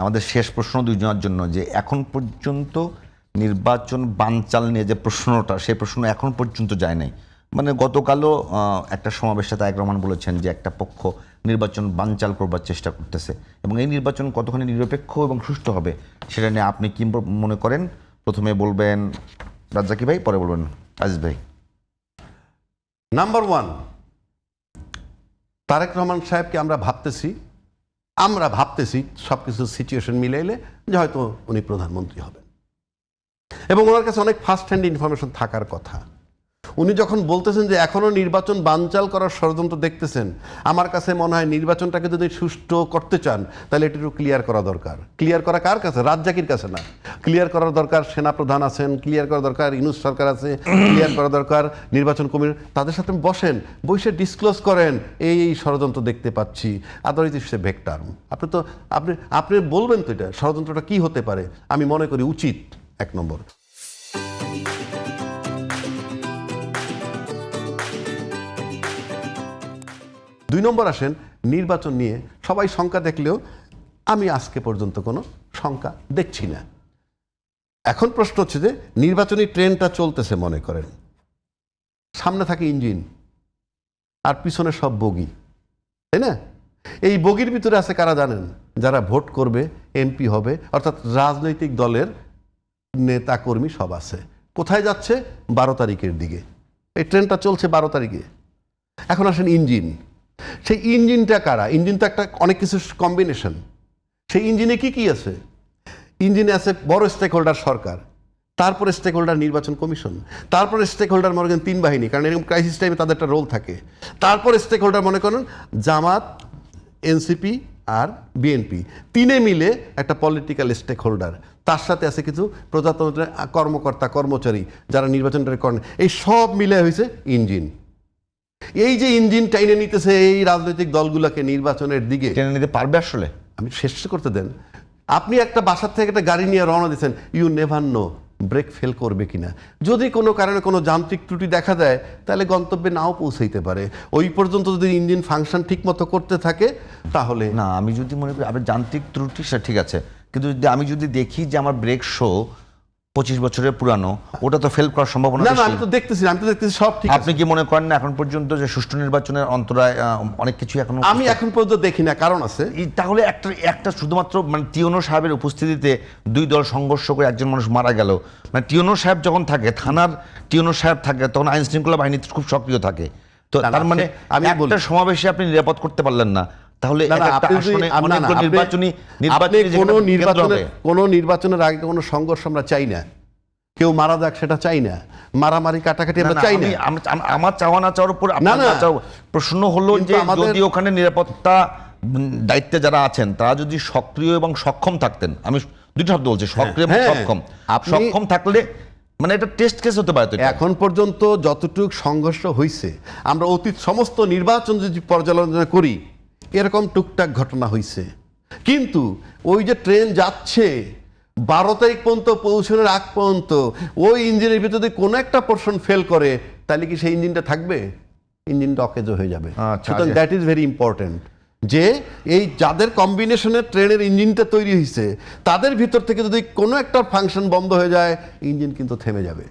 আমাদের শেষ প্রশ্ন দুইজনের জন্য, যে এখন পর্যন্ত নির্বাচন বানচাল নিয়ে যে প্রশ্নটা, সেই প্রশ্ন এখন পর্যন্ত যায় নাই। মানে গতকালও একটা সমাবেশে তারেক রহমান বলেছেন যে একটা পক্ষ নির্বাচন বানচাল করবার চেষ্টা করতেছে, এবং এই নির্বাচন কতখানি নিরপেক্ষ এবং সুষ্ঠু হবে সেটা নিয়ে আপনি কি মনে করেন? প্রথমে বলবেন রাজ্জাকি ভাই, পরে বলবেন আজিজ ভাই। নাম্বার ওয়ান, তারেক রহমান সাহেবকে আমরা ভাবতেছি সব কিছু সিচুয়েশন মিলাইলে যে হয়তো উনি প্রধানমন্ত্রী হবেন, এবং ওনার কাছে অনেক ফার্স্ট হ্যান্ড ইনফরমেশন থাকার কথা। উনি যখন বলতেছেন যে এখনও নির্বাচন বানচাল করার ষড়যন্ত্র দেখতেছেন, আমার কাছে মনে হয় নির্বাচনটাকে যদি সুষ্ঠু করতে চান তাহলে এটা একটু ক্লিয়ার করা দরকার। ক্লিয়ার করা কার কাছে? রাজ্জাকির কাছে না, ক্লিয়ার করার দরকার সেনাপ্রধান আছেন, ক্লিয়ার করা দরকার ইউনূস সরকার আছে, ক্লিয়ার করা দরকার নির্বাচন কমিশন। তাদের সাথে বসেন, বসে ডিসক্লোজ করেন এই ষড়যন্ত্র দেখতে পাচ্ছি। Otherwise it's a vague term. আপনি বলবেন তো এটা ষড়যন্ত্রটা কি হতে পারে, আমি মনে করি উচিত। এক নম্বর। দুই নম্বর আসেন নির্বাচন নিয়ে সবাই শঙ্কা দেখলেও আমি আজকে পর্যন্ত কোনো শঙ্কা দেখছি না। এখন প্রশ্ন হচ্ছে যে নির্বাচনী ট্রেনটা চলতেছে, মনে করেন সামনে থাকে ইঞ্জিন আর পিছনে সব বগি, তাই না? এই বগির ভিতরে আছে কারা জানেন? যারা ভোট করবে, এমপি হবে, অর্থাৎ রাজনৈতিক দলের নেতা কর্মী সব আছে। কোথায় যাচ্ছে? 12 তারিখের দিকে। এই ট্রেনটা চলছে 12 তারিখে। এখন আসেন ইঞ্জিন। সেই ইঞ্জিনটা কারা? ইঞ্জিন তো একটা অনেক কিছু কম্বিনেশন। সেই ইঞ্জিনে কি কি আছে? ইঞ্জিনে আছে বড় স্টেক হোল্ডার সরকার, তারপরে স্টেক হোল্ডার নির্বাচন কমিশন, তারপরে স্টেক হোল্ডার মনে করেন 3 বাহিনী, কারণ এরকম ক্রাইসিস টাইমে তাদের একটা রোল থাকে। তারপরে স্টেক হোল্ডার মনে করেন জামাত, এনসিপি আর বিএনপি, তিনে মিলে একটা পলিটিক্যাল স্টেক হোল্ডার। তার সাথে আছে কিছু প্রজাতন্ত্রের কর্মকর্তা কর্মচারী যারা নির্বাচনটা করেন। এই সব মিলে হয়েছে ইঞ্জিন। এই যে ইঞ্জিন টাইনে নিতেছে এই রাজনৈতিক দলগুলোকে নির্বাচনের দিকে। টেনে নিতে পারবে আসলে? আমি শেষ করতে দেন। আপনি একটা বাসার থেকে একটা গাড়ি নিয়ে রওনা দিচ্ছেন, you never know brake fail করবে কিনা। যদি কোনো কারণে কোনো যান্ত্রিক ত্রুটি দেখা দেয় তাহলে গন্তব্যে নাও পৌঁছাইতে পারে। ওই পর্যন্ত যদি ইঞ্জিন ফাংশন ঠিক মতো করতে থাকে তাহলে না, আমি যদি মনে করি আপনার যান্ত্রিক ত্রুটি সেটা ঠিক আছে, কিন্তু আমি যদি দেখি যে আমার ব্রেক শো 25 বছরের পুরানো, ওটা তো ফেল করার সম্ভাবনা না। বেশি। আমি তো দেখতেছি সব ঠিক আছে। আপনি কি মনে করেন না এখন পর্যন্ত যে সুষ্ঠু নির্বাচনের অন্তরায় অনেক কিছু এখনো? আমি এখন পর্যন্ত দেখি না, কারণ আছে। তাহলে একটা শুধুমাত্র মানে টিওনো সাহেবের উপস্থিতিতে 2 দল সংঘর্ষ করে একজন মানুষ মারা গেল। মানে টিওনো সাহেব যখন থাকে, থানার টিওনো সাহেব থাকে, তখন আইন শৃঙ্খলা বাহিনী খুব সক্রিয় থাকে। তো তার মানে আমি একটা সমাবেশে আপনি নিরাপদ করতে পারলেন না, তাহলে কোনো নির্বাচনের আগে কোনো সংঘর্ষ আমরা চাই না। কেউ মারা যাক সেটা চাই না, মারামারি কাটাকাটি আমরা চাই না। আমার চাওয়া না চাওয়ার উপর প্রশ্ন হলো যে যদি ওখানে নিরাপত্তা দায়িত্বে যারা আছেন তারা যদি সক্রিয় এবং সক্ষম থাকতেন, আমি দুটো শব্দ বলছি, সক্রিয় এবং সক্ষম থাকলে মানে এটা টেস্ট কেস হতে পারে। এখন পর্যন্ত যতটুকু সংঘর্ষ হয়েছে, আমরা অতীত সমস্ত নির্বাচন যদি পর্যালোচনা করি, এরকম টুকটাক ঘটনা হয়েছে। কিন্তু ওই যে ট্রেন যাচ্ছে 12 তারিখ পর্যন্ত পৌঁছানোর আগ পর্যন্ত ওই ইঞ্জিনের ভিতরে যদি কোনো একটা পোর্শন ফেল করে তাহলে কি সেই ইঞ্জিনটা থাকবে? ইঞ্জিনটা অকেজো হয়ে যাবে। সুতরাং দ্যাট ইজ ভেরি ইম্পর্টেন্ট যে এই যাদের কম্বিনেশনের ট্রেনের ইঞ্জিনটা তৈরি হয়েছে তাদের ভিতর থেকে যদি কোনো একটা ফাংশন বন্ধ হয়ে যায়, ইঞ্জিন কিন্তু থেমে যাবে।